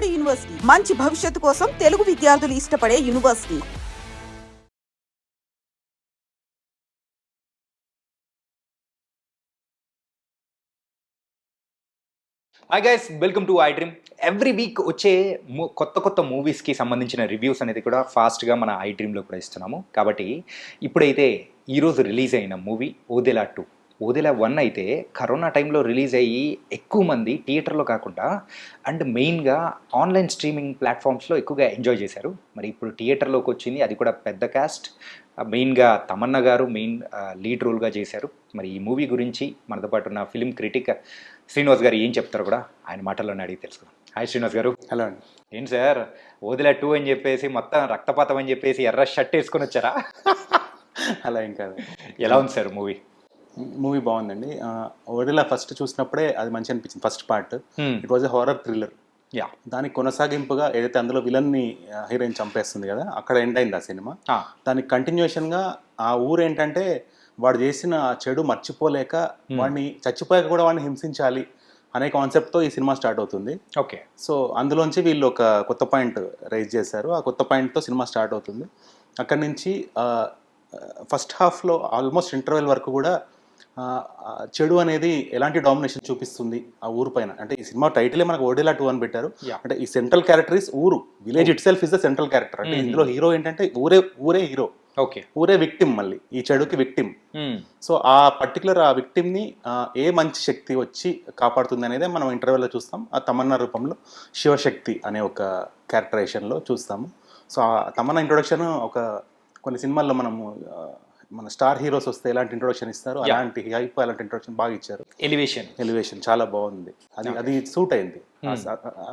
ఉమ్మడి యూనివర్సిటీ మంచి భవిష్యత్తు కోసం తెలుగు విద్యార్థులు ఇష్టపడే university. Hi guys, welcome to I dream. Every week వచ్చే కొత్త మూవీస్కి సంబంధించిన రివ్యూస్ అనేది కూడా ఫాస్ట్గా మన ఐ డ్రీమ్లో కూడా ఇస్తున్నాము. కాబట్టి ఇప్పుడైతే ఈరోజు రిలీజ్ అయిన మూవీ ఓదెలా 2. ఓదెలా 1 అయితే కరోనా టైంలో రిలీజ్ అయ్యి ఎక్కువ మంది థియేటర్లో కాకుండా అండ్ మెయిన్గా ఆన్లైన్ స్ట్రీమింగ్ ప్లాట్ఫామ్స్లో ఎక్కువగా ఎంజాయ్ చేశారు. మరి ఇప్పుడు థియేటర్లోకి వచ్చింది, అది కూడా పెద్ద కాస్ట్. మెయిన్గా తమన్నా గారు మెయిన్ లీడ్ రోల్గా చేశారు. మరి ఈ మూవీ గురించి మనతో పాటు ఉన్న ఫిలిం క్రిటిక్ శ్రీనివాస్ గారు ఏం చెప్తారో కూడా ఆయన మాటల్లోనే అడిగి తెలుసుకుందాం. హాయ్ శ్రీనివాస్ గారు. హలో అండి. ఏంటి సార్, ఓదెలా 2 అని చెప్పేసి మొత్తం రక్తపాతం అని చెప్పేసి ఎర్ర షర్ట్ వేసుకొని వచ్చారా? అలా ఏం కాదు. ఎలా ఉంది సార్ మూవీ? మూవీ బాగుందండి. ఓదెలా ఫస్ట్ చూసినప్పుడే అది మంచి అనిపించింది. First part it was a horror thriller. Yeah, దానికి కొనసాగింపుగా ఏదైతే అందులో విలన్ని హీరోయిన్ చంపేస్తుంది కదా, అక్కడ ఎండ్ అయింది ఆ సినిమా. దానికి కంటిన్యూషన్గా ఆ ఊరు ఏంటంటే వాడు చేసిన చెడు మర్చిపోలేక వాడిని చచ్చిపోయాక కూడా వాడిని హింసించాలి అనే కాన్సెప్ట్తో ఈ సినిమా స్టార్ట్ అవుతుంది. ఓకే. సో అందులోంచి వీళ్ళు ఒక కొత్త పాయింట్ రైజ్ చేశారు. ఆ కొత్త పాయింట్తో సినిమా స్టార్ట్ అవుతుంది. అక్కడి నుంచి ఫస్ట్ హాఫ్లో ఆల్మోస్ట్ ఇంటర్వెల్ వరకు కూడా చెడు అనేది ఎలాంటి డామినేషన్ చూపిస్తుంది ఆ ఊరు పైన. అంటే ఈ సినిమా టైటిలే మనకు ఓడెలా 2 అని పెట్టారు. అంటే ఈ సెంట్రల్ క్యారెక్టర్ ఇస్ ఊరు, village it self is the central character. అంటే ఇందులో హీరో ఏంటంటే ఊరే హీరో. ఓకే. ఊరే విక్టిమ్, మళ్ళీ ఈ చెడుకి విక్టిమ్. సో ఆ పర్టికులర్ ఆ విక్టిమ్ని ఏ మంచి శక్తి వచ్చి కాపాడుతుంది అనేది మనం ఇంటర్వ్యూలో చూస్తాం. ఆ తమన్నా రూపంలో శివశక్తి అనే ఒక క్యారెక్టరైజేషన్లో చూస్తాము. సో ఆ తమన్నా ఇంట్రొడక్షన్ ఒక కొన్ని సినిమాల్లో మనము మన స్టార్ హీరోస్ వస్తే ఎలాంటి ఇంట్రొడక్షన్ ఇస్తారు, అలాంటి హైప్ అలాంటి ఇంట్రొడక్షన్ బాగా ఇచ్చారు. ఎలివేషన్ చాలా బాగుంది. అది సూట్ అయింది,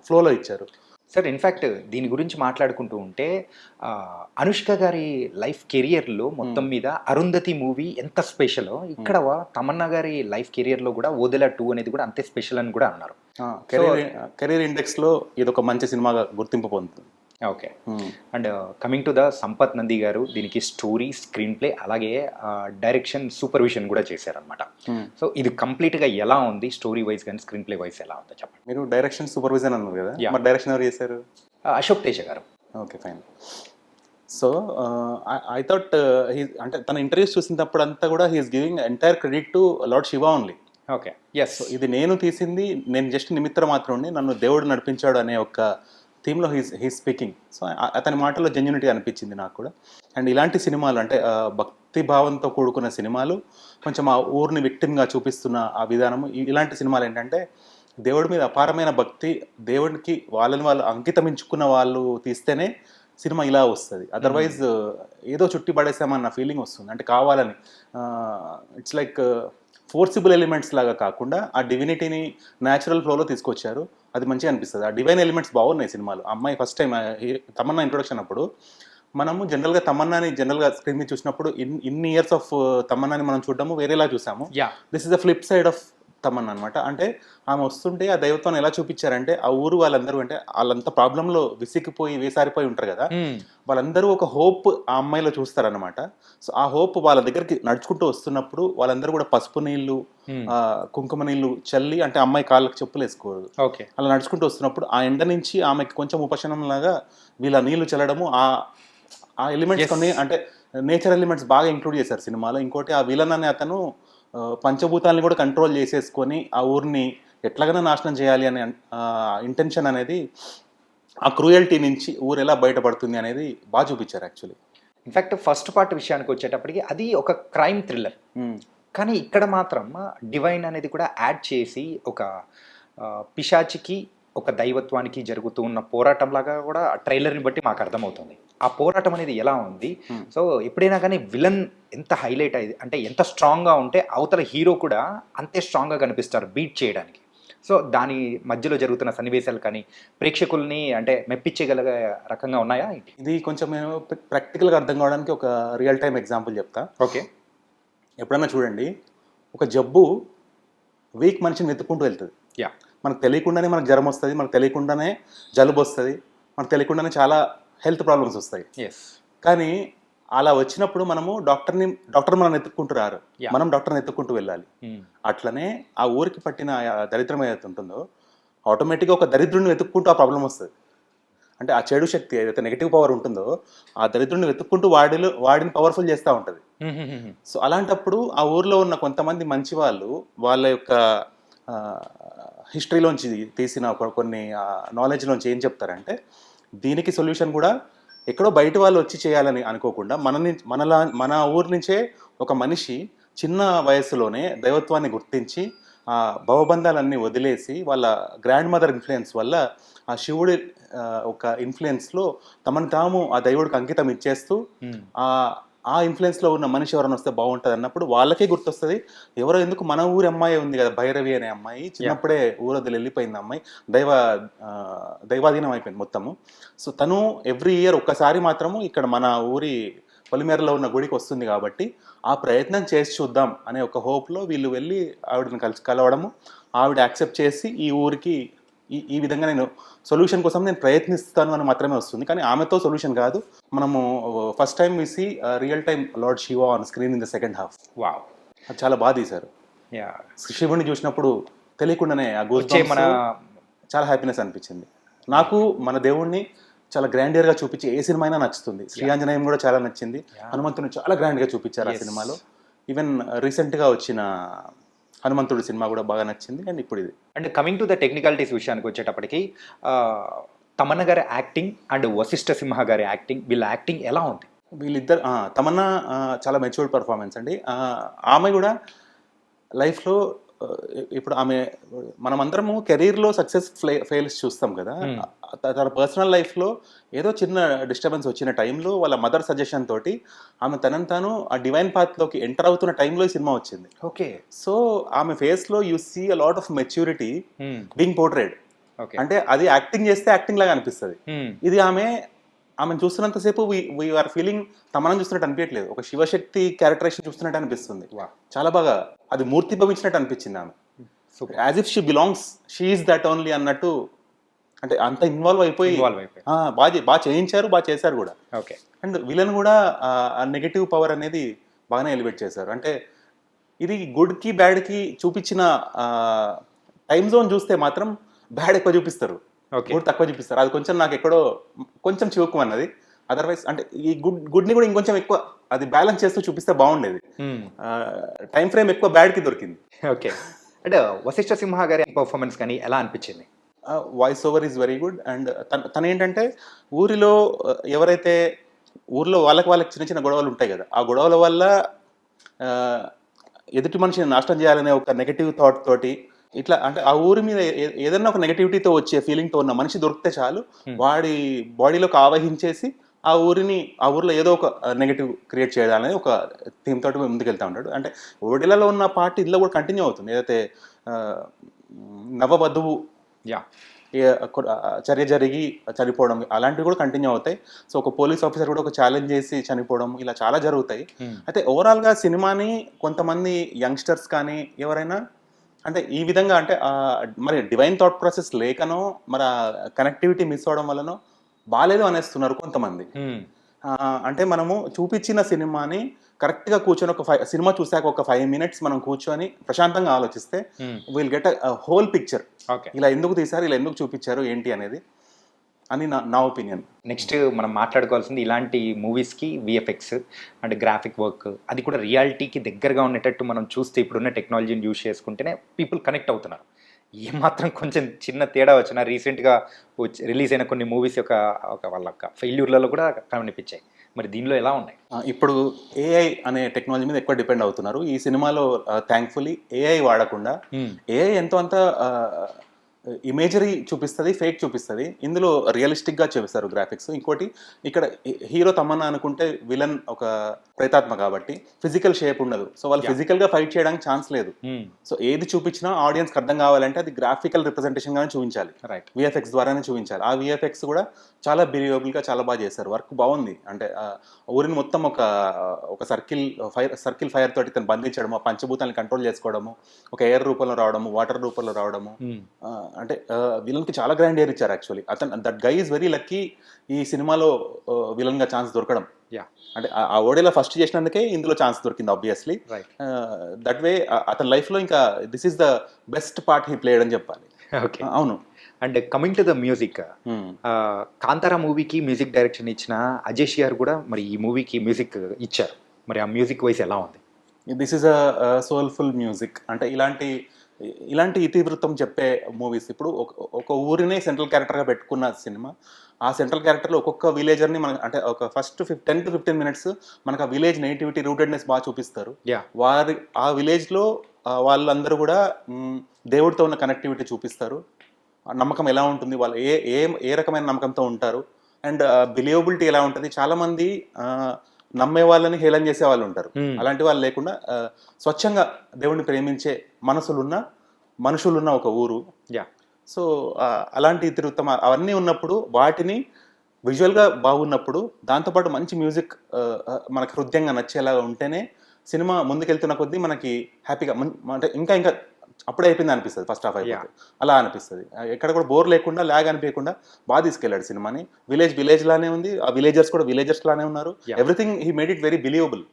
ఫ్లోలో ఇచ్చారు. సార్, ఇన్ఫ్యాక్ట్ దీని గురించి మాట్లాడుకుంటూ ఉంటే అనుష్క గారి లైఫ్ కెరియర్లో మొత్తం మీద అరుంధతి మూవీ ఎంత స్పెషల్, ఇక్కడ తమన్నా గారి లైఫ్ కెరియర్లో కూడా ఓదెలా 2 అనేది కూడా అంతే స్పెషల్ అని కూడా అన్నారు. కెరీర్ ఇండెక్స్లో ఇది ఒక మంచి సినిమాగా గుర్తింపు పొందుతుంది. Okay. And coming to the Sampath Nandi గారు, దీనికి స్టోరీ, స్క్రీన్ ప్లే అలాగే డైరెక్షన్ సూపర్విజన్ కూడా చేశారనమాట. సో ఇది కంప్లీట్గా ఎలా ఉంది, స్టోరీ వైజ్ కానీ స్క్రీన్ ప్లే వైజ్ ఎలా ఉందో చెప్పండి. మీరు డైరెక్షన్ సూపర్విజన్ అన్నారు కదా, మరి డైరెక్షన్ ఎవరు చేశారు? అశోక్ తేజ గారు. Okay, fine. So I thought అంటే తన ఇంటర్వ్యూస్ చూసినప్పుడు అంతా కూడా he's giving entire credit to lord Shiva only. Okay. Yes. ఇది నేను తీసింది, నేను జస్ట్ నిమిత్తం మాత్రం నన్ను దేవుడు నడిపించాడు అనే ఒక థీమ్లో హీ స్పీకింగ్. సో అతని మాటల్లో జెన్యూనిటీ అనిపించింది నాకు కూడా. అండ్ ఇలాంటి సినిమాలు అంటే భక్తి భావంతో కూడుకున్న సినిమాలు, కొంచెం ఆ ఊరిని విక్టిమ్గా చూపిస్తున్న ఆ విధానము, ఇలాంటి సినిమాలు ఏంటంటే దేవుడి మీద అపారమైన భక్తి, దేవుడికి వాళ్ళని వాళ్ళు అంకితమించుకున్న వాళ్ళు తీస్తేనే సినిమా ఇలా వస్తుంది. అదర్వైజ్ ఏదో చుట్టి పడేసామన్న ఫీలింగ్ వస్తుంది. అంటే కావాలని ఇట్స్ లైక్ ఫోర్సిబుల్ ఎలిమెంట్స్ లాగా కాకుండా ఆ డివినిటీని న్యాచురల్ ఫ్లోలో తీసుకొచ్చారు. అది మంచిగా అనిపిస్తుంది. ఆ డివైన్ ఎలిమెంట్స్ బాగున్నాయి సినిమాలు. అమ్మాయి ఫస్ట్ టైం తమన్నా ఇంట్రొడక్షన్ అప్పుడు మనము జనరల్గా తమన్నాని స్క్రీన్ మీద చూసినప్పుడు ఇన్ని ఇయర్స్ ఆఫ్ తమన్నాని మనం చూడడము వేరేలా చూసాము. This is the flip side of Tamannaah అనమాట. అంటే ఆమె వస్తుంటే ఆ దైవత్వం ఎలా చూపించారంటే, ఆ ఊరు వాళ్ళందరూ అంటే వాళ్ళంతా ప్రాబ్లంలో విసిగిపోయి వేసారిపోయి ఉంటారు కదా, వాళ్ళందరూ ఒక హోప్ ఆ అమ్మాయిలో చూస్తారనమాట. సో ఆ హోప్ వాళ్ళ దగ్గరికి నడుచుకుంటూ వస్తున్నప్పుడు వాళ్ళందరూ కూడా పసుపు నీళ్లు, కుంకుమ నీళ్లు చల్లి, అంటే అమ్మాయి కాళ్ళకి చెప్పులు వేసుకోరు, అలా నడుచుకుంటూ వస్తున్నప్పుడు ఆ ఎండ నుంచి ఆమెకి కొంచెం ఉపశమనం లాగా వీళ్ళ నీళ్లు చల్లడము, ఆ ఎలిమెంట్స్ కొన్ని అంటే నేచర్ ఎలిమెంట్స్ బాగా ఇంక్లూడ్ చేశారు సినిమాలో. ఇంకోటి ఆ విలన్ అనే అతను పంచభూతాలని కూడా కంట్రోల్ చేసేసుకొని ఆ ఊరిని ఎట్లాగైనా నాశనం చేయాలి అనే ఇంటెన్షన్ అనేది, ఆ క్రూయల్టీ నుంచి ఊరు ఎలా బయటపడుతుంది అనేది బాగా చూపించారు యాక్చువల్లీ. ఇన్ఫ్యాక్ట్ ఫస్ట్ పార్ట్ విషయానికి వచ్చేటప్పటికి అది ఒక క్రైమ్ థ్రిల్లర్, కానీ ఇక్కడ మాత్రం డివైన్ అనేది కూడా యాడ్ చేసి ఒక పిశాచికి ఒక దైవత్వానికి జరుగుతూ ఉన్న పోరాటం లాగా కూడా ట్రైలర్ని బట్టి మాకు అర్థమవుతుంది. ఆ పోరాటం అనేది ఎలా ఉంది. సో ఎప్పుడైనా కానీ విలన్ ఎంత హైలైట్ అయ్యి అంటే ఎంత స్ట్రాంగ్గా ఉంటే అవతల హీరో కూడా అంతే స్ట్రాంగ్గా కనిపిస్తారు బీట్ చేయడానికి. సో దాని మధ్యలో జరుగుతున్న సన్నివేశాలు కానీ ప్రేక్షకుల్ని అంటే మెప్పించగల రకంగా ఉన్నాయా? ఇది కొంచెం నేను ప్రాక్టికల్గా అర్థం కావడానికి ఒక రియల్ టైం ఎగ్జాంపుల్ చెప్తా. ఓకే. ఎప్పుడన్నా చూడండి, ఒక జబ్బు వీక్ మనిషిని వెతుక్కుంటూ వెళ్తుంది. మనకు తెలియకుండానే మనకు జ్వరం వస్తుంది, మనకు తెలియకుండానే జలుబు వస్తుంది, మనకు తెలియకుండానే చాలా హెల్త్ ప్రాబ్లమ్స్ వస్తాయి. కానీ అలా వచ్చినప్పుడు మనము డాక్టర్ మనం ఎత్తుక్కుంటూ రారు, మనం డాక్టర్ని ఎత్తుక్కుంటూ వెళ్ళాలి. అట్లనే ఆ ఊరికి పట్టిన దరిద్రం ఏదైతే ఉంటుందో ఆటోమేటిక్గా ఒక దరిద్రుడిని వెతుక్కుంటూ ఆ ప్రాబ్లం వస్తుంది. అంటే ఆ చెడు శక్తి ఏదైతే నెగిటివ్ పవర్ ఉంటుందో ఆ దరిద్రుడిని వెతుక్కుంటూ వాడిని పవర్ఫుల్ చేస్తూ ఉంటుంది. సో అలాంటప్పుడు ఆ ఊర్లో ఉన్న కొంతమంది మంచి వాళ్ళు వాళ్ళ యొక్క హిస్టరీలోంచి తీసిన కొన్ని నాలెడ్జ్లోంచి ఏం చెప్తారంటే, దీనికి సొల్యూషన్ కూడా ఎక్కడో బయట వాళ్ళు వచ్చి చేయాలని అనుకోకుండా మన ఊరి నుంచే ఒక మనిషి చిన్న వయసులోనే దైవత్వాన్ని గుర్తించి ఆ భవబంధాలన్నీ వదిలేసి వాళ్ళ గ్రాండ్ మదర్ ఇన్ఫ్లుయెన్స్ వల్ల ఆ శివుడి ఒక ఇన్ఫ్లుయెన్స్లో తమను తాము ఆ దైవుడికి అంకితం ఇచ్చేస్తూ ఆ ఇన్ఫ్లుయెన్స్లో ఉన్న మనిషి ఎవరైనా వస్తే బాగుంటుంది అన్నప్పుడు వాళ్ళకే గుర్తొస్తుంది, ఎవరో ఎందుకు మన ఊరి అమ్మాయి ఉంది కదా భైరవి అనే అమ్మాయి, చిన్నప్పుడే ఊరొద్దులు వెళ్ళిపోయింది అమ్మాయి, దైవాధీనం అయిపోయింది మొత్తము. సో తను ఎవ్రీ ఇయర్ ఒక్కసారి మాత్రము ఇక్కడ మన ఊరి పొలిమేరలో ఉన్న గుడికి వస్తుంది కాబట్టి ఆ ప్రయత్నం చేసి చూద్దాం అనే ఒక హోప్లో వీళ్ళు వెళ్ళి ఆవిడని కలవడము, ఆవిడ యాక్సెప్ట్ చేసి ఈ ఊరికి ఈ విధంగా నేను సొల్యూషన్ కోసం నేను ప్రయత్నిస్తాను అని మాత్రమే వస్తుంది. కానీ ఆమెతో సొల్యూషన్ కాదు. మనము first time we see real time lord Shiva on screen in the second half. Wow, అది చాలా బాగా తీశారు. శివుడిని చూసినప్పుడు తెలియకుండానే ఆ మన చాలా హ్యాపీనెస్ అనిపించింది నాకు. మన దేవుణ్ణి చాలా గ్రాండియర్గా చూపించి ఏ సినిమా అయినా నచ్చుతుంది. శ్రీఆంజనేయం కూడా చాలా నచ్చింది. హనుమంతుని చాలా గ్రాండ్గా చూపించారు ఆ సినిమాలో. ఈవెన్ రీసెంట్గా వచ్చిన హనుమంతుడి సినిమా కూడా బాగా నచ్చింది. అండ్ ఇప్పుడు ఇది. And coming to the technicalities విషయానికి వచ్చేటప్పటికి తమన్నా గారి యాక్టింగ్ అండ్ వశిష్ఠ సింహ గారి యాక్టింగ్, వీళ్ళ యాక్టింగ్ ఎలా ఉంది? వీళ్ళిద్దరు తమన్నా చాలా మెచ్యూర్డ్ పర్ఫార్మెన్స్ అండి. ఆమె కూడా లైఫ్లో ఇప్పుడు మనమందరము కెరీర్లో సక్సెస్ ఫెయిల్స్ చూస్తాం కదా, తన పర్సనల్ లైఫ్లో ఏదో చిన్న డిస్టర్బెన్స్ వచ్చిన టైంలో వాళ్ళ మదర్ సజెషన్ తోటి ఆమె తనని తాను ఆ డివైన్ పాత్లోకి ఎంటర్ అవుతున్న టైంలో ఈ సినిమా వచ్చింది. ఓకే. సో ఆమె ఫేస్లో you see a lot of maturity being portrayed. అంటే అది యాక్టింగ్ చేస్తే యాక్టింగ్ లాగా అనిపిస్తుంది. ఇది ఆమెను చూస్తున్నంతసేపు వీఆర్ ఫీలింగ్ తమనం చూస్తున్నట్టు అనిపించట్లేదు, ఒక శివశక్తి క్యారెక్టరేషన్ చూస్తున్నట్టు అనిపిస్తుంది. చాలా బాగా అది మూర్తి భవించినట్టు అనిపించింది ఆమె. As if she belongs, she is that only అన్నట్టు. అంటే అంత ఇన్వాల్వ్ అయిపోయి బాగా చేయించారు, బాగా చేశారు కూడా. ఓకే. అండ్ విలన్ కూడా ఆ నెగటివ్ పవర్ అనేది బాగానే ఎలివేట్ చేశారు. అంటే ఇది గుడ్కి బ్యాడ్కి చూపించిన టైం జోన్ చూస్తే మాత్రం బ్యాడ్ ఎక్కువ చూపిస్తారు, గుడ్ తక్కువ చూపిస్తారు. అది కొంచెం నాకు ఎక్కడో కొంచెం చివుకు అన్నది. అదర్వైజ్ అంటే ఈ గుడ్ని కూడా ఇంకొంచెం ఎక్కువ అది బ్యాలెన్స్ చేస్తూ చూపిస్తే బాగుండేది. టైం ఫ్రేమ్ ఎక్కువ బ్యాడ్కి దొరికింది. ఓకే. అంటే వశిష్ఠ సింహ గారి పర్ఫార్మెన్స్ కానీ ఎలా అనిపించింది? Voice over is very good. And తను ఏంటంటే ఊరిలో ఎవరైతే ఊర్లో వాళ్ళకి చిన్న చిన్న గొడవలు ఉంటాయి కదా, ఆ గొడవల వల్ల ఎదుటి మనిషిని నాశనం చేయాలనే ఒక నెగటివ్ థాట్ తోటి ఇట్లా, అంటే ఆ ఊరి మీద ఏదైనా ఒక నెగటివిటీతో వచ్చే ఫీలింగ్తో ఉన్న మనిషి దొరికితే చాలు వాడి బాడీలోకి ఆవహించేసి ఆ ఊర్లో ఏదో ఒక నెగటివ్ క్రియేట్ చేయాలనేది ఒక థీమ్ తోటి ముందుకెళ్తా ఉంటాడు. అంటే ఓడిలలో ఉన్న పార్ట్ ఇందులో కూడా కంటిన్యూ అవుతుంది. ఏదైతే నవవధువు చర్య జరిగి చనిపోవడం అలాంటివి కూడా కంటిన్యూ అవుతాయి. సో ఒక పోలీస్ ఆఫీసర్ కూడా ఒక ఛాలెంజ్ చేసి చనిపోవడం, ఇలా చాలా జరుగుతాయి. అయితే ఓవరాల్గా సినిమాని కొంతమంది యంగ్స్టర్స్ కానీ ఎవరైనా అంటే ఈ విధంగా అంటే మరి డివైన్ థాట్ ప్రాసెస్ లేకనో మరి కనెక్టివిటీ మిస్ అవడం వల్లనో బాలేదు అనేస్తున్నారు కొంతమంది. అంటే మనము చూపించిన సినిమాని కరెక్ట్గా కూర్చొని సినిమా చూసాక ఒక 5 minutes మనం కూర్చొని ప్రశాంతంగా ఆలోచిస్తే will get a whole picture. ఇలా ఎందుకు తీశారు, ఇలా ఎందుకు చూపించారు ఏంటి అనేది అని నా ఒపీనియన్. నెక్స్ట్ మనం మాట్లాడుకోవాల్సింది ఇలాంటి మూవీస్కి విఎఫ్ఎక్స్ అండ్ గ్రాఫిక్ వర్క్ అది కూడా రియాలిటీకి దగ్గరగా ఉండేటట్టు మనం చూస్తే ఇప్పుడున్న టెక్నాలజీని యూజ్ చేసుకుంటేనే పీపుల్ కనెక్ట్ అవుతున్నారు. ఏమాత్రం కొంచెం చిన్న తేడా వచ్చినా రీసెంట్గా రిలీజ్ అయిన కొన్ని మూవీస్ యొక్క వాళ్ళ ఫెయిల్యూర్లలో కూడా కనిపించాయి. మరి దీనిలో ఎలా ఉన్నాయి? ఇప్పుడు ఏఐ అనే టెక్నాలజీ మీద ఎక్కువ డిపెండ్ అవుతున్నారు. ఈ సినిమాలో థ్యాంక్ఫుల్లీ ఏఐ వాడకుండా ఏఐ ఎంతో అంత ఇమేజరీ చూపిస్తుంది, ఫేక్ చూపిస్తుంది. ఇందులో రియలిస్టిక్గా చూపిస్తారు గ్రాఫిక్స్. ఇంకోటి ఇక్కడ హీరో తమన్నా అనుకుంటే విలన్ ఒక ప్రేతాత్మ కాబట్టి ఫిజికల్ షేప్ ఉండదు. సో వాళ్ళు ఫిజికల్గా ఫైట్ చేయడానికి ఛాన్స్ లేదు. సో ఏది చూపించినా ఆడియన్స్కి అర్థం కావాలంటే అది గ్రాఫికల్ రిప్రజెంటేషన్గానే చూపించాలి, విఎఫ్ఎక్స్ ద్వారానే చూపించాలి. ఆ విఎఫ్ఎక్స్ కూడా చాలా బిలీవబుల్గా చాలా బాగా చేశారు. వర్క్ బాగుంది. అంటే ఊరిని మొత్తం ఒక సర్కిల్ ఫైర్ తోటి తను బంధించడము, ఆ పంచభూతాన్ని కంట్రోల్ చేసుకోవడము, ఒక ఎయిర్ రూపంలో రావడము, వాటర్ రూపంలో రావడము. అంటే విలన్కి చాలా గ్రాండ్ ఇయర్ ఇచ్చారు actually. That guy is very lucky ఈ సినిమాలో విలన్గా ఛాన్స్ దొరకడం. అంటే ఆ ఓడేలా ఫస్ట్ చేసినందుకే ఇందులో ఛాన్స్ దొరికింది ఆబ్వియస్లీ. దట్ వే అతని లైఫ్లో ఇంకా this is the best part he played అని చెప్పాలి. అవును. And coming to the music, Kantara మూవీకి మ్యూజిక్ డైరెక్షన్ ఇచ్చిన అజేష్ గారు కూడా మరి ఈ మూవీకి మ్యూజిక్ ఇచ్చారు. మరి ఆ మ్యూజిక్ వైస్ ఎలా ఉంది? This is a soulful music. అంటే ఇలాంటి ఇతివృత్తం చెప్పే మూవీస్. ఇప్పుడు ఒక ఊరినే సెంట్రల్ క్యారెక్టర్గా పెట్టుకున్న సినిమా, ఆ సెంట్రల్ క్యారెక్టర్లో ఒక్కొక్క విలేజర్ని మనకి అంటే ఒక ఫస్ట్ 10 to 15 minutes మనకు ఆ విలేజ్ నేటివిటీ రూటెడ్నెస్ బాగా చూపిస్తారు. ఆ విలేజ్లో వాళ్ళందరూ కూడా దేవుడితో ఉన్న కనెక్టివిటీ చూపిస్తారు. నమ్మకం ఎలా ఉంటుంది, వాళ్ళు ఏ ఏ ఏ రకమైన నమ్మకంతో ఉంటారు, అండ్ బిలీవబిలిటీ ఎలా ఉంటుంది. చాలామంది నమ్మే వాళ్ళని హేళన చేసే వాళ్ళు ఉంటారు. అలాంటి వాళ్ళు లేకుండా స్వచ్ఛంగా దేవుడిని ప్రేమించే మనుషులున్న ఒక ఊరు. సో అలాంటి ఇతివృత్తం అవన్నీ ఉన్నప్పుడు, వాటిని విజువల్గా బాగున్నప్పుడు, దాంతోపాటు మంచి మ్యూజిక్ మనకి హృదయంగా నచ్చేలాగా ఉంటేనే సినిమా ముందుకెళ్తున్న కొద్దీ మనకి హ్యాపీగా అంటే ఇంకా అప్పుడే అయిపోయింది అనిపిస్తుంది. ఫస్ట్ హాఫ్ అయిపోతే అలా అనిపిస్తుంది. ఎక్కడ కూడా బోర్ లేకుండా, ల్యాగ్ అనిపించకుండా బాగా తీసుకెళ్ళాడు సినిమాని. విలేజ్ లానే ఉంది, ఆ విలేజర్స్ కూడా విలేజర్స్ లానే ఉన్నారు. Everything he made it very believable.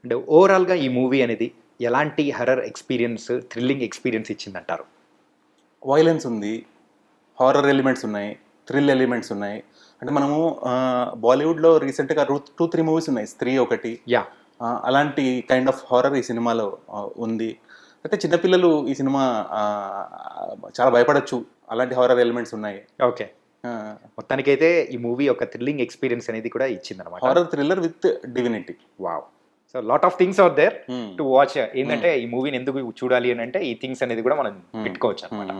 అంటే ఓవరాల్గా ఈ మూవీ అనేది ఎలాంటి హర్రర్ ఎక్స్పీరియన్స్, థ్రిల్లింగ్ ఎక్స్పీరియన్స్ ఇచ్చిందంటారు? వైలెన్స్ ఉంది, హారర్ ఎలిమెంట్స్ ఉన్నాయి, థ్రిల్ ఎలిమెంట్స్ ఉన్నాయి. అంటే మనము బాలీవుడ్లో రీసెంట్గా 2-3 మూవీస్ ఉన్నాయి. స్త్రీ ఒకటి, అలాంటి కైండ్ ఆఫ్ హారర్ ఈ సినిమాలో ఉంది. అయితే చిన్నపిల్లలు ఈ సినిమా చాలా భయపడచ్చు, అలాంటి హారర్ ఎలిమెంట్స్ ఉన్నాయి. ఓకే, మొత్తానికైతే ఈ మూవీ ఒక థ్రిల్లింగ్ ఎక్స్పీరియన్స్ అనేది కూడా ఇచ్చిందన్నమాట. Horror thriller with divinity. Wow. So lot of things are there to watch. ఏంటంటే ఈ మూవీని ఎందుకు చూడాలి అని అంటే ఈ థింగ్స్ అనేది కూడా మనం పెట్టుకోవచ్చు అనమాట.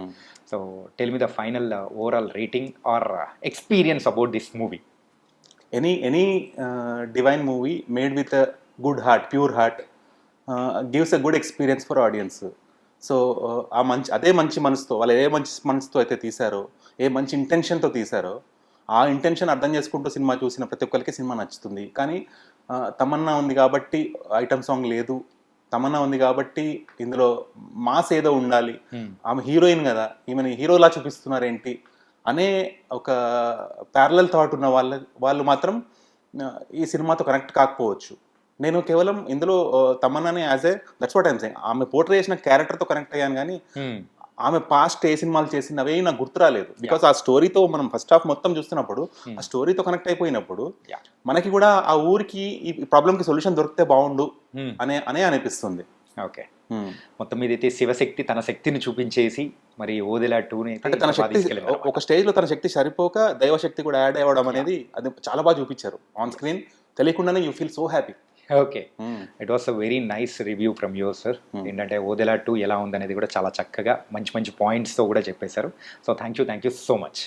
So tell me the final overall rating or experience about this movie. Any divine movie made with a good heart, pure heart gives a good experience for audience. So అదే మంచి మనసుతో, వాళ్ళు ఏ మంచి మనసుతో అయితే తీశారో, ఏ మంచి ఇంటెన్షన్తో తీశారో, ఆ ఇంటెన్షన్ అర్థం చేసుకుంటూ సినిమా చూసిన ప్రతి ఒక్కరికి సినిమా నచ్చుతుంది. కానీ తమన్నా ఉంది కాబట్టి ఐటమ్ సాంగ్ లేదు, తమన్నా ఉంది కాబట్టి ఇందులో మాస్ ఏదో ఉండాలి, ఆమె హీరోయిన్ కదా, ఈమెను హీరోలా చూపిస్తున్నారేంటి అనే ఒక ప్యారలల్ థాట్ ఉన్న వాళ్ళు మాత్రం ఈ సినిమాతో కనెక్ట్ కాకపోవచ్చు. నేను కేవలం ఇందులో తమన్నాని దట్స్ వాట్ ఐమ్ సేయింగ్, ఆమె పోర్ట్రే చేసిన క్యారెక్టర్తో కనెక్ట్ అయ్యాను. కానీ ఆమె పాస్ట్ ఏ సినిమాలు చేసినవే నాకు గుర్తు రాలేదు. బికాస్ ఆ స్టోరీతో మనం ఫస్ట్ హాఫ్ మొత్తం చూస్తున్నప్పుడు, ఆ స్టోరీతో కనెక్ట్ అయిపోయినప్పుడు మనకి కూడా ఆ ఊరికి ఈ ప్రాబ్లంకి సొల్యూషన్ దొరికితే బాగుండు అనే అనిపిస్తుంది. ఓకే, మొత్తం మీద అయితే శివశక్తి తన శక్తిని చూపించేసి మరి ఓదెలా 2ని అంటే తన శక్తి ఒక స్టేజ్ లో తన శక్తి సరిపోక దైవశక్తి కూడా యాడ్ అవ్వడం అనేది అది చాలా బాగా చూపించారు ఆన్ స్క్రీన్. తెలియకుండానే you feel so happy. Okay, it was a very nice review from your sir. ఏంటంటే ఓదెలా 2 ఎలా ఉందనేది కూడా చాలా చక్కగా మంచి పాయింట్స్తో కూడా చెప్పేశారు. So thank you so much.